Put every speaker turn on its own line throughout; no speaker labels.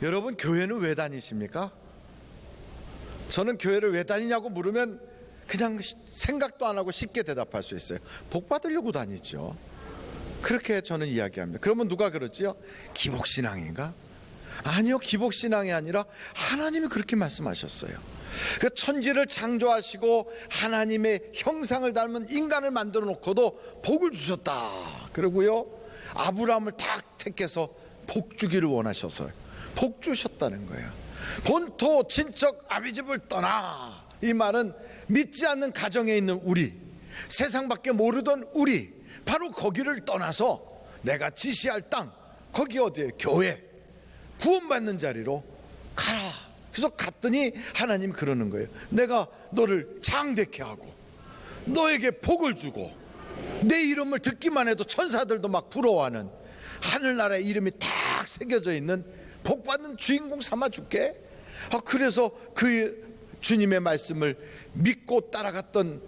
여러분, 교회는 왜 다니십니까? 저는 교회를 왜 다니냐고 물으면 그냥 생각도 안 하고 쉽게 대답할 수 있어요. 복 받으려고 다니죠. 그렇게 저는 이야기합니다. 그러면 누가 그러지요? 기복신앙인가? 아니요, 기복신앙이 아니라 하나님이 그렇게 말씀하셨어요. 그 천지를 창조하시고 하나님의 형상을 닮은 인간을 만들어 놓고도 복을 주셨다. 그리고요, 아브라함을 딱 택해서 복 주기를 원하셔서 복 주셨다는 거예요. 본토 친척 아비 집을 떠나, 이 말은 믿지 않는 가정에 있는 우리, 세상밖에 모르던 우리, 바로 거기를 떠나서 내가 지시할 땅, 거기 어디에? 교회, 구원받는 자리로 가라. 그래서 갔더니 하나님 그러는 거예요. 내가 너를 장대케 하고 너에게 복을 주고 내 이름을 듣기만 해도 천사들도 막 부러워하는 하늘나라의 이름이 딱 새겨져 있는 복받는 주인공 삼아줄게. 그래서 그 주님의 말씀을 믿고 따라갔던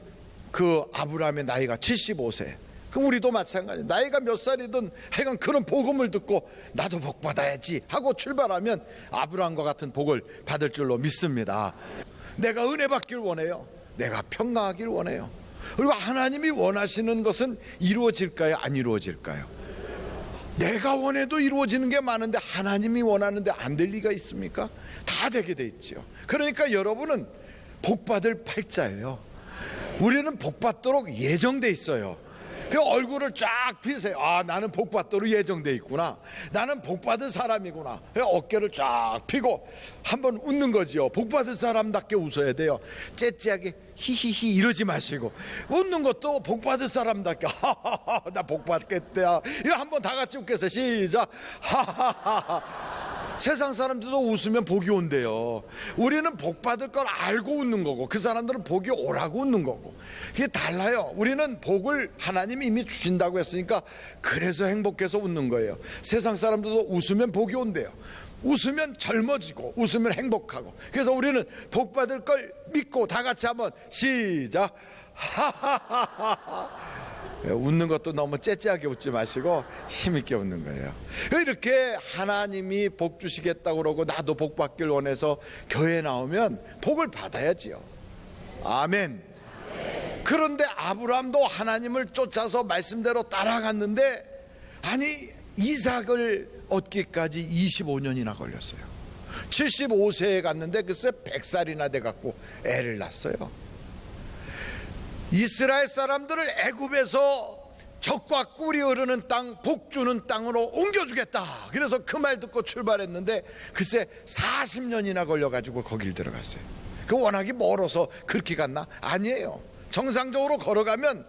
그 아브라함의 나이가 75세. 그 우리도 마찬가지. 나이가 몇 살이든 하여간 그런 복음을 듣고 나도 복 받아야지 하고 출발하면 아브라함과 같은 복을 받을 줄로 믿습니다. 내가 은혜 받기를 원해요. 내가 평강하기를 원해요. 그리고 하나님이 원하시는 것은 이루어질까요? 안 이루어질까요? 내가 원해도 이루어지는 게 많은데 하나님이 원하는데 안 될 리가 있습니까? 다 되게 돼 있죠. 그러니까 여러분은 복 받을 팔자예요. 우리는 복 받도록 예정돼 있어요. 그 얼굴을 쫙 피세요. 아, 나는 복 받도록 예정돼 있구나. 나는 복 받을 사람이구나. 어깨를 쫙 피고 한번 웃는 거지요. 복 받을 사람답게 웃어야 돼요. 째째하게 히히히 이러지 마시고, 웃는 것도 복 받을 사람답게 하하하 나 복 받겠다. 이거 한번 다 같이 웃겠어요. 시작. 하하하. 세상 사람들도 웃으면 복이 온대요. 우리는 복 받을 걸 알고 웃는 거고, 그 사람들은 복이 오라고 웃는 거고, 그게 달라요. 우리는 복을 하나님이 이미 주신다고 했으니까 그래서 행복해서 웃는 거예요. 세상 사람들도 웃으면 복이 온대요. 웃으면 젊어지고 웃으면 행복하고. 그래서 우리는 복 받을 걸 믿고 다 같이 한번 시작. 하하하하. 웃는 것도 너무 째째하게 웃지 마시고 힘있게 웃는 거예요. 이렇게 하나님이 복 주시겠다고 그러고 나도 복 받길 원해서 교회에 나오면 복을 받아야지요. 아멘. 그런데 아브라함도 하나님을 쫓아서 말씀대로 따라갔는데, 아니 이삭을 얻기까지 25년이나 걸렸어요. 75세에 갔는데 글쎄 100살이나 돼갖고 애를 낳았어요. 이스라엘 사람들을 애굽에서 젖과 꿀이 흐르는 땅, 복 주는 땅으로 옮겨주겠다. 그래서 그 말 듣고 출발했는데 글쎄 40년이나 걸려가지고 거길 들어갔어요. 그 워낙에 멀어서 그렇게 갔나? 아니에요. 정상적으로 걸어가면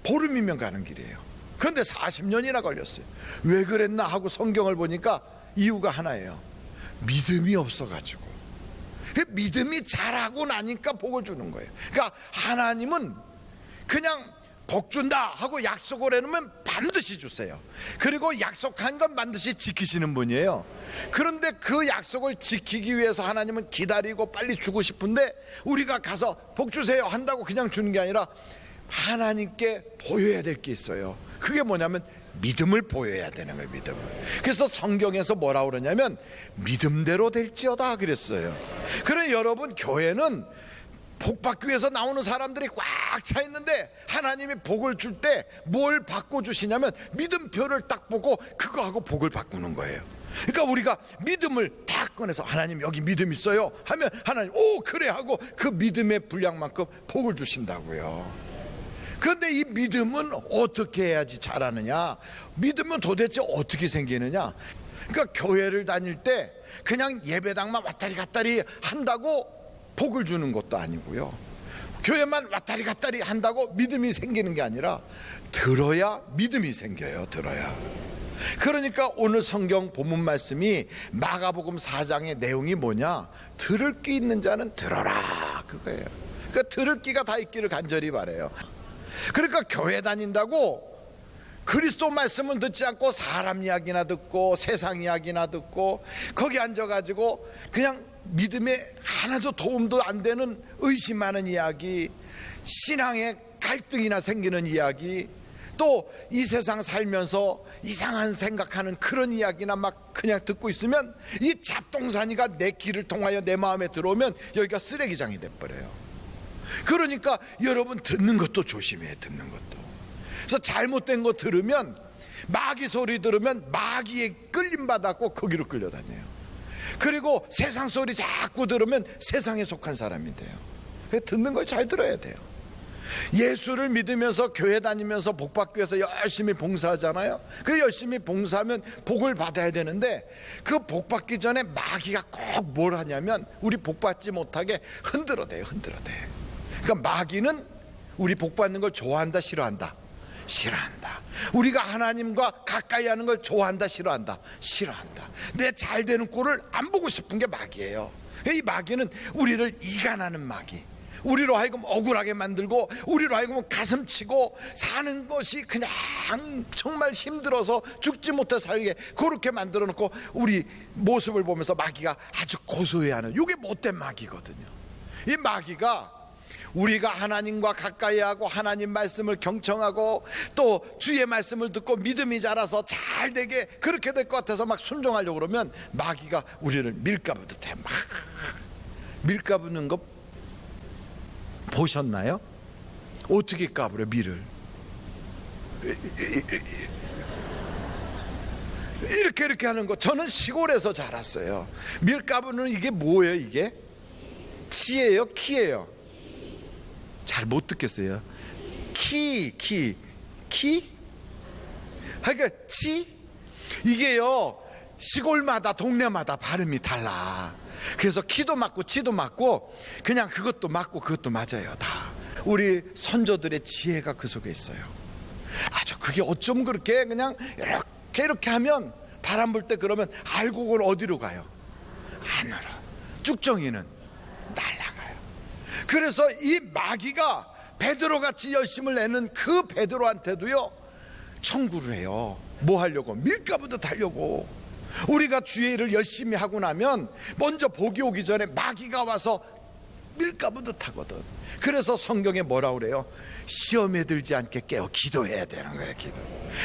보름이면 가는 길이에요. 그런데 40년이나 걸렸어요. 왜 그랬나 하고 성경을 보니까 이유가 하나예요. 믿음이 없어가지고. 믿음이 자라고 나니까 복을 주는 거예요. 그러니까 하나님은 그냥 복 준다 하고 약속을 해놓으면 반드시 주세요. 그리고 약속한 건 반드시 지키시는 분이에요. 그런데 그 약속을 지키기 위해서 하나님은 기다리고 빨리 주고 싶은데, 우리가 가서 복 주세요 한다고 그냥 주는 게 아니라 하나님께 보여야 될 게 있어요. 그게 뭐냐면 믿음을 보여야 되는 거예요. 믿음을. 그래서 성경에서 뭐라고 그러냐면 믿음대로 될지어다 그랬어요. 그래 여러분, 교회는 복 받기 위해서 나오는 사람들이 꽉 차 있는데 하나님이 복을 줄 때 뭘 바꿔 주시냐면 믿음표를 딱 보고 그거하고 복을 바꾸는 거예요. 그러니까 우리가 믿음을 딱 꺼내서 하나님 여기 믿음 있어요 하면 하나님 오 그래 하고 그 믿음의 분량만큼 복을 주신다고요. 그런데 이 믿음은 어떻게 해야지 자라느냐? 믿음은 도대체 어떻게 생기느냐? 그러니까 교회를 다닐 때 그냥 예배당만 왔다리 갔다리 한다고 복을 주는 것도 아니고요. 교회만 왔다리 갔다리 한다고 믿음이 생기는 게 아니라 들어야 믿음이 생겨요. 들어야. 그러니까 오늘 성경 본문 말씀이 마가복음 4장의 내용이 뭐냐? 들을 귀 있는 자는 들어라 그거예요. 그러니까 들을 귀가 다 있기를 간절히 바라요. 그러니까 교회 다닌다고 그리스도 말씀을 듣지 않고 사람 이야기나 듣고 세상 이야기나 듣고 거기 앉아가지고 그냥 믿음에 하나도 도움도 안 되는 의심하는 이야기, 신앙에 갈등이나 생기는 이야기, 또 이 세상 살면서 이상한 생각하는 그런 이야기나 막 그냥 듣고 있으면 이 잡동사니가 내 귀를 통하여 내 마음에 들어오면 여기가 쓰레기장이 돼버려요. 그러니까 여러분 듣는 것도 조심해요. 듣는 것도. 그래서 잘못된 거 들으면, 마귀 소리 들으면 마귀에 끌림받았고 거기로 끌려다녀요. 그리고 세상 소리 자꾸 들으면 세상에 속한 사람이 돼요. 듣는 걸 잘 들어야 돼요. 예수를 믿으면서 교회 다니면서 복받기 위해서 열심히 봉사하잖아요. 그 열심히 봉사하면 복을 받아야 되는데, 그 복받기 전에 마귀가 꼭 뭘 하냐면 우리 복받지 못하게 흔들어대요. 흔들어대. 그러니까 마귀는 우리 복받는 걸 좋아한다, 싫어한다? 싫어한다. 우리가 하나님과 가까이 하는 걸 좋아한다, 싫어한다? 싫어한다. 내 잘 되는 꼴을 안 보고 싶은 게 마귀예요. 이 마귀는 우리를 이간하는 마귀, 우리로 하여금 억울하게 만들고 우리로 하여금 가슴 치고 사는 것이 그냥 정말 힘들어서 죽지 못해 살게 그렇게 만들어 놓고 우리 모습을 보면서 마귀가 아주 고소해하는, 이게 못된 마귀거든요. 이 마귀가 우리가 하나님과 가까이 하고 하나님 말씀을 경청하고 또 주의 말씀을 듣고 믿음이 자라서 잘 되게 그렇게 될 것 같아서 막 순종하려고 그러면 마귀가 우리를 밀가부듯 해. 막 밀가부는 거 보셨나요? 어떻게 까불어 밀을? 이렇게 하는 거. 저는 시골에서 자랐어요. 밀가부는 이게 뭐예요? 이게 치예요? 키예요? 잘 못 듣겠어요. 키? 그러니까 치? 이게요, 시골마다 동네마다 발음이 달라. 그래서 키도 맞고 치도 맞고 그냥 그것도 맞고 그것도 맞아요. 다 우리 선조들의 지혜가 그 속에 있어요. 아주 그게 어쩜 그렇게 그냥 이렇게 하면 바람 불 때 그러면 알곡은 어디로 가요? 하늘로. 쭉정이는 날아가요. 그래서 이 마귀가 베드로같이 열심을 내는 그 베드로한테도요 청구를 해요. 뭐 하려고? 밀가부듯 하려고. 우리가 주의 일을 열심히 하고 나면 먼저 복이 오기 전에 마귀가 와서 밀가부듯 하거든. 그래서 성경에 뭐라 그래요? 시험에 들지 않게 깨어 기도해야 되는 거예요. 기도.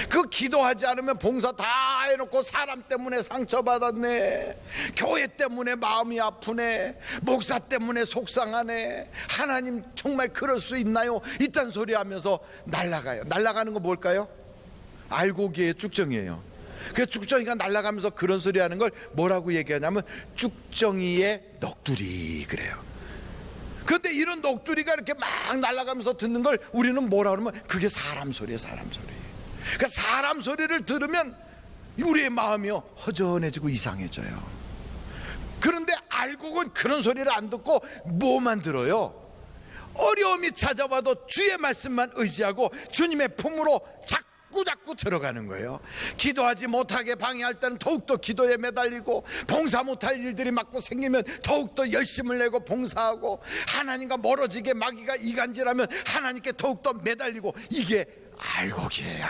그 기도하지 않으면 봉사 다 해놓고 사람 때문에 상처받았네, 교회 때문에 마음이 아프네, 목사 때문에 속상하네, 하나님 정말 그럴 수 있나요? 이딴 소리 하면서 날아가요. 날아가는 거 뭘까요? 알고기의 쭉정이에요. 그래서 쭉정이가 날아가면서 그런 소리 하는 걸 뭐라고 얘기하냐면 쭉정이의 넋두리 그래요. 그런데 이런 넋두리가 이렇게 막 날아가면서 듣는 걸 우리는 뭐라 그러면 그게 사람 소리예요. 사람 소리. 그러니까 사람 소리를 들으면 우리의 마음이요 허전해지고 이상해져요. 그런데 알곡은 그런 소리를 안 듣고 뭐만 들어요? 어려움이 찾아와도 주의 말씀만 의지하고 주님의 품으로 자꾸 들어가는 거예요. 기도하지 못하게 방해할 때는 더욱더 기도에 매달리고, 봉사 못할 일들이 마구 생기면 더욱더 열심을 내고 봉사하고, 하나님과 멀어지게 마귀가 이간질하면 하나님께 더욱더 매달리고. 이게 알곡이에요.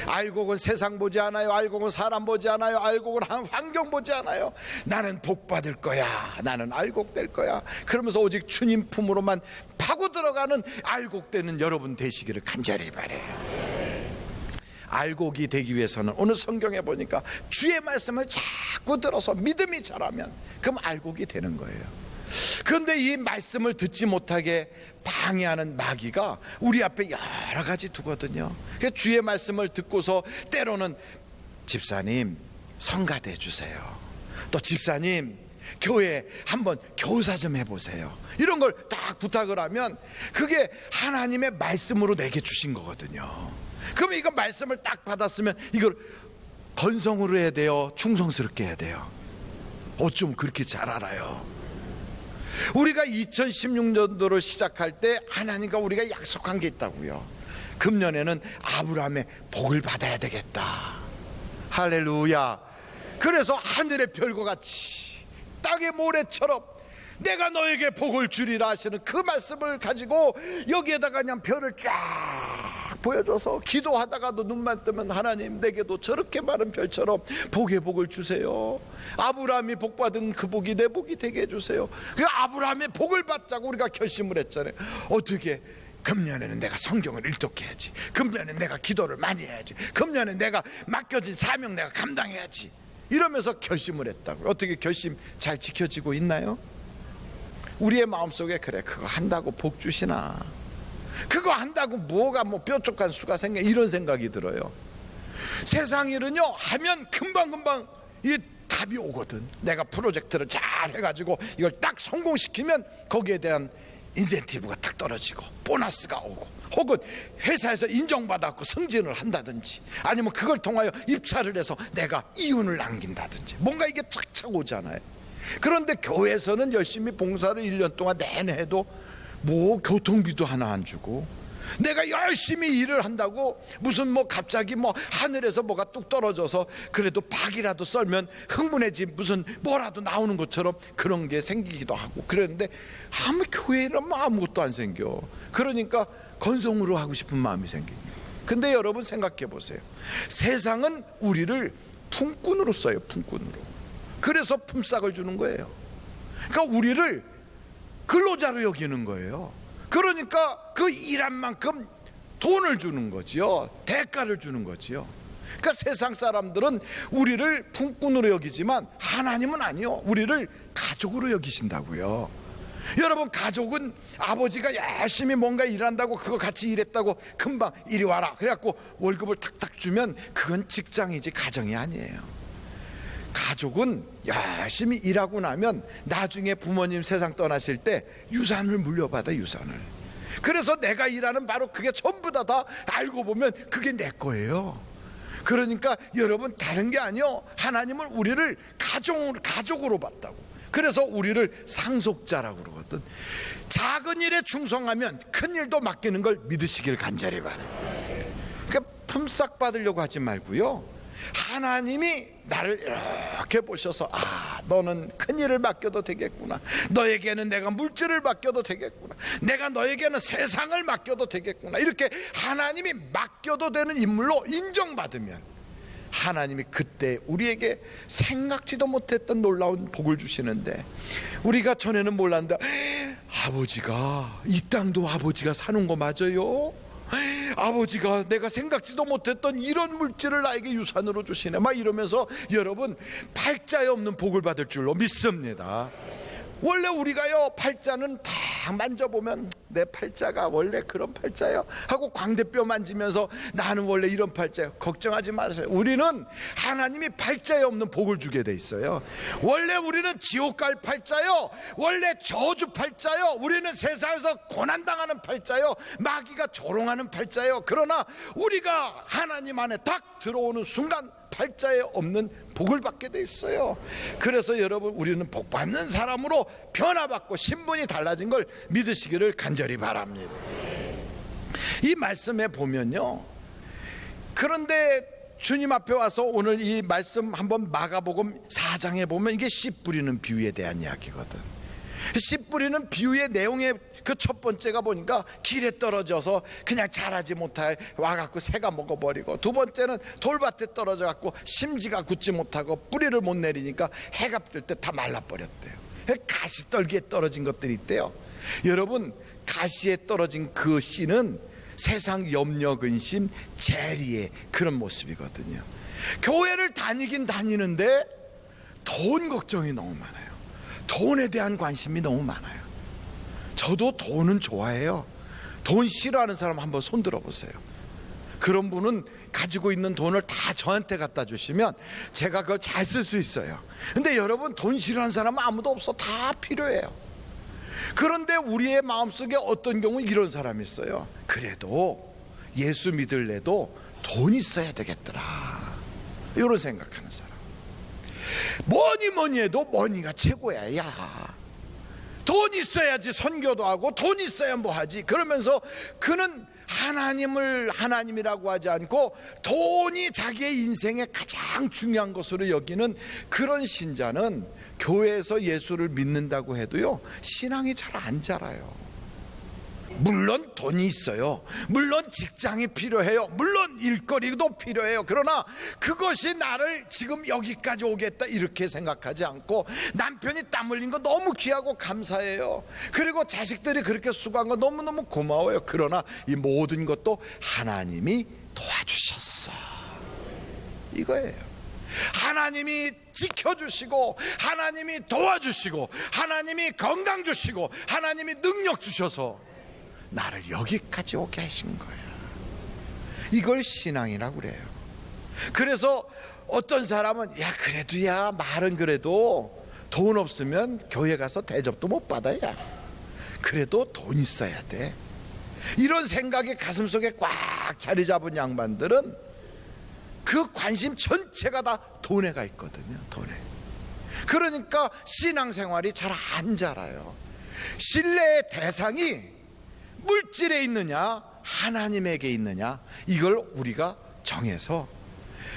알곡은 세상 보지 않아요. 알곡은 사람 보지 않아요. 알곡은 환경 보지 않아요. 나는 복 받을 거야, 나는 알곡 될 거야, 그러면서 오직 주님 품으로만 파고 들어가는 알곡 되는 여러분 되시기를 간절히 바라요. 알곡이 되기 위해서는 오늘 성경에 보니까 주의 말씀을 자꾸 들어서 믿음이 자라면 그럼 알곡이 되는 거예요. 그런데 이 말씀을 듣지 못하게 방해하는 마귀가 우리 앞에 여러 가지 두거든요. 주의 말씀을 듣고서 때로는 집사님 성가대 주세요, 또 집사님 교회 한번 교사 좀 해보세요, 이런 걸 딱 부탁을 하면 그게 하나님의 말씀으로 내게 주신 거거든요. 그러면 이거 말씀을 딱 받았으면 이걸 건성으로 해야 돼요, 충성스럽게 해야 돼요? 어쩜 그렇게 잘 알아요? 우리가 2016년도를 시작할 때 하나님과 우리가 약속한 게 있다고요. 금년에는 아브라함의 복을 받아야 되겠다. 할렐루야. 그래서 하늘의 별과 같이 땅의 모래처럼 내가 너에게 복을 주리라 하시는 그 말씀을 가지고 여기에다가 그냥 별을 쫙 보여줘서 기도하다가도 눈만 뜨면 하나님 내게도 저렇게 많은 별처럼 복의 복을 주세요. 아브라함이 복받은 그 복이 내 복이 되게 해주세요. 그 아브라함의 복을 받자고 우리가 결심을 했잖아요. 어떻게 금년에는 내가 성경을 일독해야지, 금년에 내가 기도를 많이 해야지, 금년에 내가 맡겨진 사명 내가 감당해야지, 이러면서 결심을 했다고요. 어떻게 결심 잘 지켜지고 있나요? 우리의 마음속에 그래, 그거 한다고 복 주시나, 그거 한다고 뭐가 뾰족한 수가 생겨, 이런 생각이 들어요. 세상 일은요, 하면 금방금방 이 답이 오거든. 내가 프로젝트를 잘 해가지고 이걸 딱 성공시키면 거기에 대한 인센티브가 딱 떨어지고 보너스가 오고, 혹은 회사에서 인정받았고 승진을 한다든지, 아니면 그걸 통하여 입찰을 해서 내가 이윤을 남긴다든지, 뭔가 이게 착착 오잖아요. 그런데 교회에서는 열심히 봉사를 1년 동안 내내 해도 교통비도 하나 안 주고, 내가 열심히 일을 한다고 무슨 갑자기 하늘에서 뭐가 뚝 떨어져서 그래도 박이라도 썰면 흥분해지 무슨 뭐라도 나오는 것처럼 그런 게 생기기도 하고 그랬는데, 아무 교회는 아무것도 안 생겨. 그러니까 건성으로 하고 싶은 마음이 생깁니다. 근데 여러분 생각해 보세요. 세상은 우리를 품꾼으로 써요, 품꾼으로. 그래서 품삯을 주는 거예요. 그러니까 우리를 근로자로 여기는 거예요. 그러니까 그 일한 만큼 돈을 주는 거지요. 대가를 주는 거지요. 그러니까 세상 사람들은 우리를 품꾼으로 여기지만 하나님은 아니요, 우리를 가족으로 여기신다고요. 여러분, 가족은 아버지가 열심히 뭔가 일한다고 그거 같이 일했다고 금방 이리 와라 그래갖고 월급을 탁탁 주면 그건 직장이지 가정이 아니에요. 가족은 열심히 일하고 나면 나중에 부모님 세상 떠나실 때 유산을 물려받아, 유산을. 그래서 내가 일하는 바로 그게 전부 다 알고 보면 그게 내 거예요. 그러니까 여러분, 다른 게 아니요, 하나님은 우리를 가족으로 봤다고. 그래서 우리를 상속자라고 그러거든. 작은 일에 충성하면 큰 일도 맡기는 걸 믿으시길 간절히 바라요. 그러니까 품삯 받으려고 하지 말고요, 하나님이 나를 이렇게 보셔서, 너는 큰 일을 맡겨도 되겠구나, 너에게는 내가 물질을 맡겨도 되겠구나, 내가 너에게는 세상을 맡겨도 되겠구나, 이렇게 하나님이 맡겨도 되는 인물로 인정받으면 하나님이 그때 우리에게 생각지도 못했던 놀라운 복을 주시는데, 우리가 전에는 몰랐는데 아버지가, 이 땅도 아버지가 사는 거 맞아요? 아버지가 내가 생각지도 못했던 이런 물질을 나에게 유산으로 주시네, 막 이러면서 여러분, 팔자에 없는 복을 받을 줄로 믿습니다. 원래 우리가요, 팔자는 다 만져보면 내 팔자가 원래 그런 팔자예요 하고 광대뼈 만지면서 나는 원래 이런 팔자예요. 걱정하지 마세요. 우리는 하나님이 팔자에 없는 복을 주게 돼 있어요. 원래 우리는 지옥 갈 팔자요, 원래 저주 팔자요, 우리는 세상에서 고난당하는 팔자요, 마귀가 조롱하는 팔자요. 그러나 우리가 하나님 안에 딱 들어오는 순간 팔자에 없는 복을 받게 돼 있어요. 그래서 여러분, 우리는 복 받는 사람으로 변화받고 신분이 달라진 걸 믿으시기를 간절히 바랍니다. 이 말씀에 보면요, 그런데 주님 앞에 와서 오늘 이 말씀 한번 마가복음 4장에 보면 이게 씨 뿌리는 비유에 대한 이야기거든. 씨 뿌리는 비유의 내용의 그 첫 번째가 보니까 길에 떨어져서 그냥 자라지 못해 와갖고 새가 먹어버리고, 두 번째는 돌밭에 떨어져갖고 심지가 굳지 못하고 뿌리를 못 내리니까 해가 뜰 때 다 말라버렸대요. 가시떨기에 떨어진 것들이 있대요. 여러분, 가시에 떨어진 그 씨는 세상 염려 근심 재리의 그런 모습이거든요. 교회를 다니긴 다니는데 돈 걱정이 너무 많아요. 돈에 대한 관심이 너무 많아요. 저도 돈은 좋아해요. 돈 싫어하는 사람 한번 손 들어보세요. 그런 분은 가지고 있는 돈을 다 저한테 갖다 주시면 제가 그걸 잘 쓸 수 있어요. 근데 여러분, 돈 싫어하는 사람은 아무도 없어. 다 필요해요. 그런데 우리의 마음속에 어떤 경우 이런 사람이 있어요. 그래도 예수 믿을래도 돈 있어야 되겠더라, 이런 생각하는 사람. 뭐니 해도 머니가 최고야. 야, 돈 있어야지 선교도 하고 돈 있어야 뭐 하지. 그러면서 그는 하나님을 하나님이라고 하지 않고 돈이 자기의 인생의 가장 중요한 것으로 여기는 그런 신자는 교회에서 예수를 믿는다고 해도요, 신앙이 잘 안 자라요. 물론 돈이 있어요. 물론 직장이 필요해요. 물론 일거리도 필요해요. 그러나 그것이 나를 지금 여기까지 오겠다 이렇게 생각하지 않고, 남편이 땀 흘린 거 너무 귀하고 감사해요. 그리고 자식들이 그렇게 수고한 거 너무너무 고마워요. 그러나 이 모든 것도 하나님이 도와주셨어, 이거예요. 하나님이 지켜주시고, 하나님이 도와주시고, 하나님이 건강 주시고, 하나님이 능력 주셔서 나를 여기까지 오게 하신 거예요. 이걸 신앙이라고 그래요. 그래서 어떤 사람은 야 그래도 야 말은 그래도 돈 없으면 교회 가서 대접도 못 받아야, 그래도 돈 있어야 돼, 이런 생각이 가슴속에 꽉 자리 잡은 양반들은 그 관심 전체가 다 돈에 가 있거든요. 돈에. 그러니까 신앙생활이 잘 안 자라요. 신뢰의 대상이 물질에 있느냐 하나님에게 있느냐, 이걸 우리가 정해서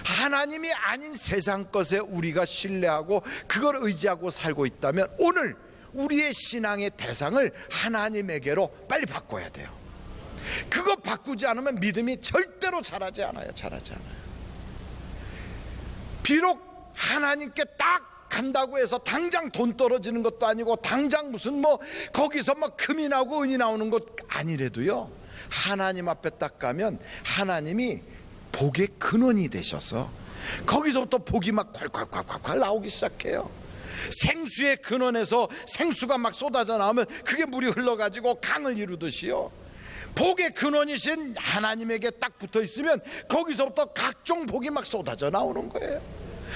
하나님이 아닌 세상 것에 우리가 신뢰하고 그걸 의지하고 살고 있다면, 오늘 우리의 신앙의 대상을 하나님에게로 빨리 바꿔야 돼요. 그거 바꾸지 않으면 믿음이 절대로 자라지 않아요. 자라지 않아요. 비록 하나님께 딱 간다고 해서 당장 돈 떨어지는 것도 아니고, 당장 무슨 거기서 금이 나오고 은이 나오는 것 아니래도요, 하나님 앞에 딱 가면 하나님이 복의 근원이 되셔서 거기서부터 복이 막 콸콸콸콸 나오기 시작해요. 생수의 근원에서 생수가 막 쏟아져 나오면 그게 물이 흘러가지고 강을 이루듯이요, 복의 근원이신 하나님에게 딱 붙어 있으면 거기서부터 각종 복이 막 쏟아져 나오는 거예요.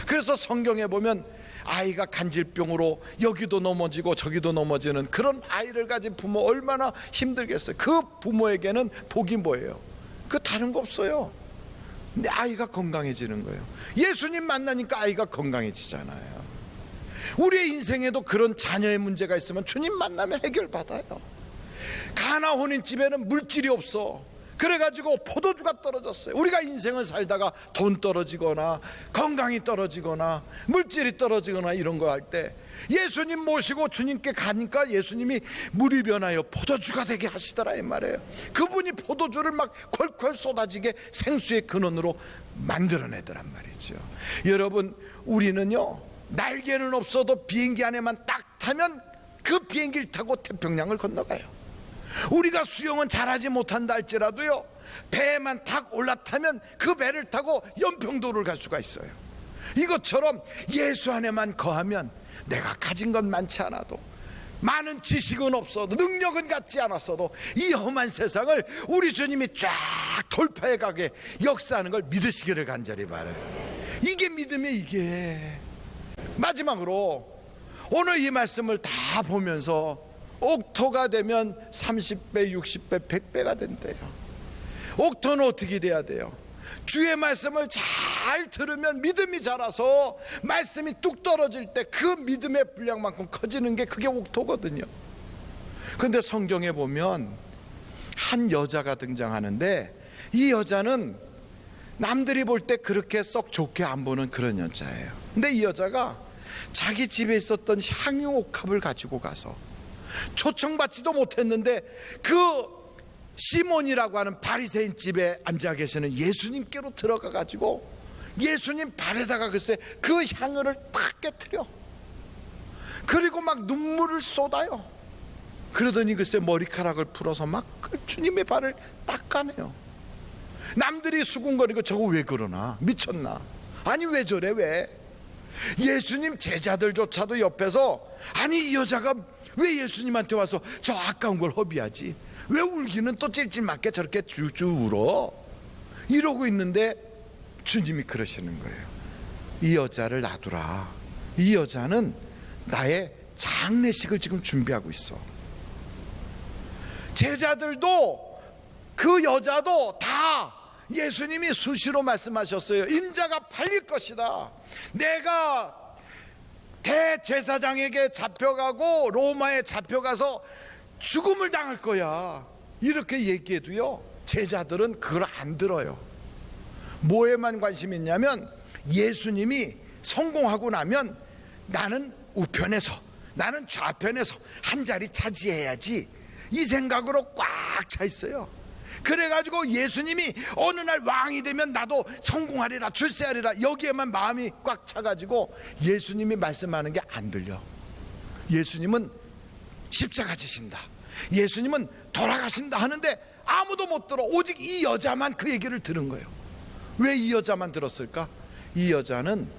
그래서 성경에 보면 아이가 간질병으로 여기도 넘어지고 저기도 넘어지는 그런 아이를 가진 부모 얼마나 힘들겠어요. 그 부모에게는 복이 뭐예요? 그 다른 거 없어요. 근데 아이가 건강해지는 거예요. 예수님 만나니까 아이가 건강해지잖아요. 우리의 인생에도 그런 자녀의 문제가 있으면 주님 만나면 해결받아요. 가나 혼인집에는 물질이 없어. 그래가지고 포도주가 떨어졌어요. 우리가 인생을 살다가 돈 떨어지거나 건강이 떨어지거나 물질이 떨어지거나 이런 거 할 때 예수님 모시고 주님께 가니까 예수님이 물이 변하여 포도주가 되게 하시더라 이 말이에요. 그분이 포도주를 막 콸콸 쏟아지게 생수의 근원으로 만들어내더란 말이죠. 여러분, 우리는요 날개는 없어도 비행기 안에만 딱 타면 그 비행기를 타고 태평양을 건너가요. 우리가 수영은 잘하지 못한다 할지라도요, 배에만 탁 올라타면 그 배를 타고 연평도를 갈 수가 있어요. 이것처럼 예수 안에만 거하면 내가 가진 건 많지 않아도, 많은 지식은 없어도, 능력은 갖지 않았어도 이 험한 세상을 우리 주님이 쫙 돌파해 가게 역사하는 걸 믿으시기를 간절히 바라요. 이게 믿음이에요. 이게. 마지막으로 오늘 이 말씀을 다 보면서 옥토가 되면 30배, 60배, 100배가 된대요. 옥토는 어떻게 돼야 돼요? 주의 말씀을 잘 들으면 믿음이 자라서 말씀이 뚝 떨어질 때 그 믿음의 분량만큼 커지는 게 그게 옥토거든요. 그런데 성경에 보면 한 여자가 등장하는데, 이 여자는 남들이 볼 때 그렇게 썩 좋게 안 보는 그런 여자예요. 근데 이 여자가 자기 집에 있었던 향유 옥합을 가지고 가서 초청받지도 못했는데 그 시몬이라고 하는 바리새인 집에 앉아 계시는 예수님께로 들어가 가지고 예수님 발에다가 글쎄 그 향유를 탁 깨트려. 그리고 막 눈물을 쏟아요. 그러더니 글쎄 머리카락을 풀어서 막 주님의 발을 닦아내요. 남들이 수군거리고 저거 왜 그러나, 미쳤나, 아니 왜 저래, 왜? 예수님 제자들조차도 옆에서 아니 이 여자가 왜 예수님한테 와서 저 아까운 걸 허비하지, 왜 울기는 또 찔찔맞게 저렇게 쭈쭈 울어, 이러고 있는데 주님이 그러시는 거예요. 이 여자를 놔두라. 이 여자는 나의 장례식을 지금 준비하고 있어. 제자들도 그 여자도 다 예수님이 수시로 말씀하셨어요. 인자가 팔릴 것이다. 내가 대제사장에게 잡혀가고 로마에 잡혀가서 죽음을 당할 거야, 이렇게 얘기해도요 제자들은 그걸 안 들어요. 뭐에만 관심이 있냐면 예수님이 성공하고 나면 나는 우편에서, 나는 좌편에서 한 자리 차지해야지, 이 생각으로 꽉 차 있어요. 그래가지고 예수님이 어느 날 왕이 되면 나도 성공하리라, 출세하리라, 여기에만 마음이 꽉 차가지고 예수님이 말씀하는 게 안 들려. 예수님은 십자가 지신다, 예수님은 돌아가신다 하는데 아무도 못 들어. 오직 이 여자만 그 얘기를 들은 거예요. 왜 이 여자만 들었을까? 이 여자는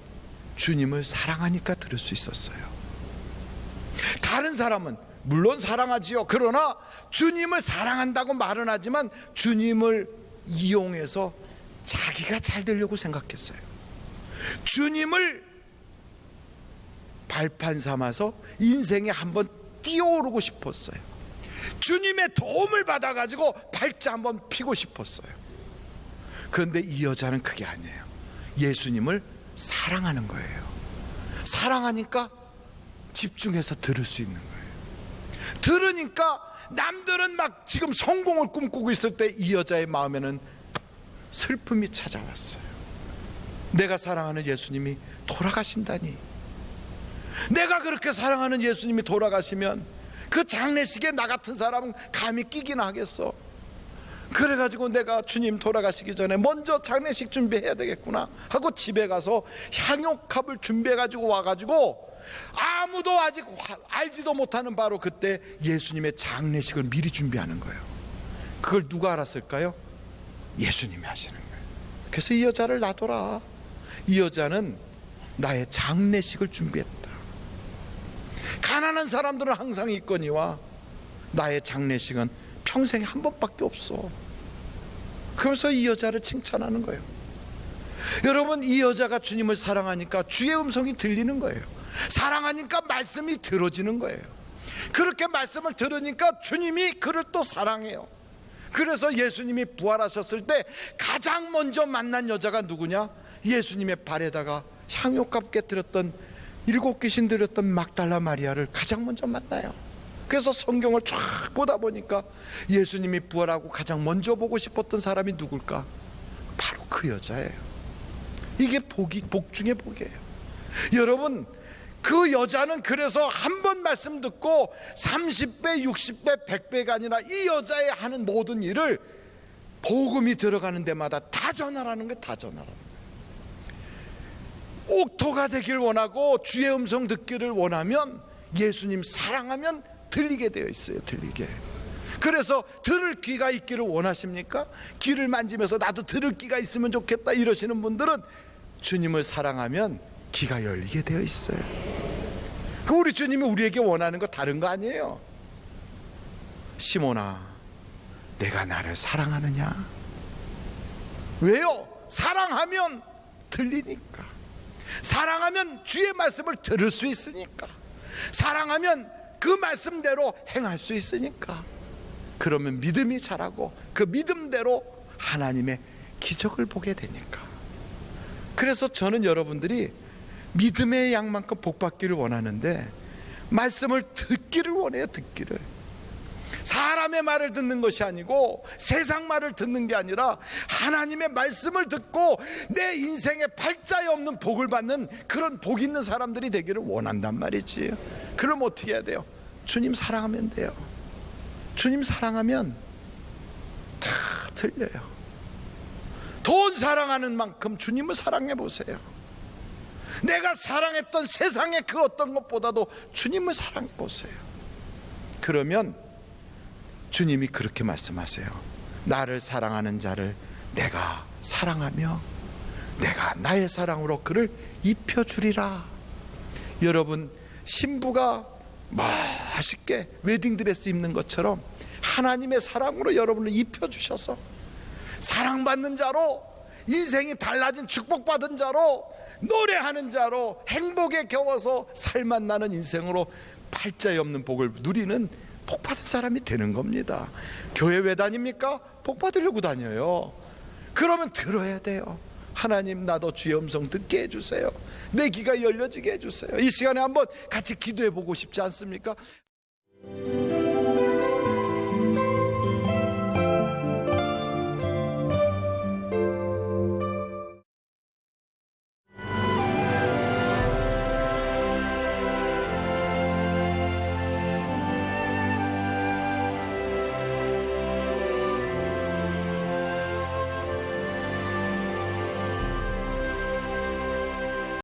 주님을 사랑하니까 들을 수 있었어요. 다른 사람은 물론 사랑하지요. 그러나 주님을 사랑한다고 말은 하지만 주님을 이용해서 자기가 잘 되려고 생각했어요. 주님을 발판 삼아서 인생에 한번 뛰어오르고 싶었어요. 주님의 도움을 받아가지고 발자 한번 피고 싶었어요. 그런데 이 여자는 그게 아니에요. 예수님을 사랑하는 거예요. 사랑하니까 집중해서 들을 수 있는 거예요. 들으니까 남들은 막 지금 성공을 꿈꾸고 있을 때 이 여자의 마음에는 슬픔이 찾아왔어요. 내가 사랑하는 예수님이 돌아가신다니. 내가 그렇게 사랑하는 예수님이 돌아가시면 그 장례식에 나 같은 사람은 감히 끼기나 하겠어. 그래가지고 내가 주님 돌아가시기 전에 먼저 장례식 준비해야 되겠구나 하고 집에 가서 향유컵을 준비해가지고 와가지고 아무도 아직 알지도 못하는 바로 그때 예수님의 장례식을 미리 준비하는 거예요. 그걸 누가 알았을까요? 예수님이 하시는 거예요. 그래서 이 여자를 놔둬라. 이 여자는 나의 장례식을 준비했다. 가난한 사람들은 항상 있거니와 나의 장례식은 평생에 한 번밖에 없어. 그래서 이 여자를 칭찬하는 거예요. 여러분, 이 여자가 주님을 사랑하니까 주의 음성이 들리는 거예요. 사랑하니까 말씀이 들어지는 거예요. 그렇게 말씀을 들으니까 주님이 그를 또 사랑해요. 그래서 예수님이 부활하셨을 때 가장 먼저 만난 여자가 누구냐? 예수님의 발에다가 향유값 깨뜨렸던 7 귀신 들였던 막달라 마리아를 가장 먼저 만나요. 그래서 성경을 쫙 보다 보니까 예수님이 부활하고 가장 먼저 보고 싶었던 사람이 누굴까? 바로 그 여자예요. 이게 복 중에 복이에요. 여러분, 그 여자는 그래서 한 번 말씀 듣고 30배, 60배, 100배가 아니라 이 여자의 하는 모든 일을 복음이 들어가는 데마다 다 전하라는 거예요. 다 전하라는 거예요. 옥토가 되길 원하고 주의 음성 듣기를 원하면 예수님 사랑하면 들리게 되어 있어요. 들리게. 그래서 들을 귀가 있기를 원하십니까? 귀를 만지면서 나도 들을 귀가 있으면 좋겠다 이러시는 분들은 주님을 사랑하면 귀가 열리게 되어 있어요. 그 우리 주님이 우리에게 원하는 거 다른 거 아니에요. 시몬아, 내가 나를 사랑하느냐? 왜요? 사랑하면 들리니까. 사랑하면 주의 말씀을 들을 수 있으니까. 사랑하면 그 말씀대로 행할 수 있으니까. 그러면 믿음이 자라고 그 믿음대로 하나님의 기적을 보게 되니까. 그래서 저는 여러분들이 믿음의 양만큼 복받기를 원하는데 말씀을 듣기를 원해요. 듣기를. 사람의 말을 듣는 것이 아니고 세상 말을 듣는 게 아니라 하나님의 말씀을 듣고 내 인생에 팔자에 없는 복을 받는 그런 복 있는 사람들이 되기를 원한단 말이지. 그럼 어떻게 해야 돼요? 주님 사랑하면 돼요. 주님 사랑하면 다 들려요. 돈 사랑하는 만큼 주님을 사랑해 보세요. 내가 사랑했던 세상의 그 어떤 것보다도 주님을 사랑해 보세요. 그러면 주님이 그렇게 말씀하세요. 나를 사랑하는 자를 내가 사랑하며 내가 나의 사랑으로 그를 입혀주리라. 여러분, 신부가 멋있게 웨딩드레스 입는 것처럼 하나님의 사랑으로 여러분을 입혀주셔서 사랑받는 자로, 인생이 달라진 축복받은 자로, 노래하는 자로, 행복에 겨워서 살맛 나는 인생으로 팔자에 없는 복을 누리는 복받은 사람이 되는 겁니다. 교회 왜 다닙니까? 복받으려고 다녀요. 그러면 들어야 돼요. 하나님, 나도 주의 음성 듣게 해주세요. 내 귀가 열려지게 해주세요. 이 시간에 한번 같이 기도해 보고 싶지 않습니까?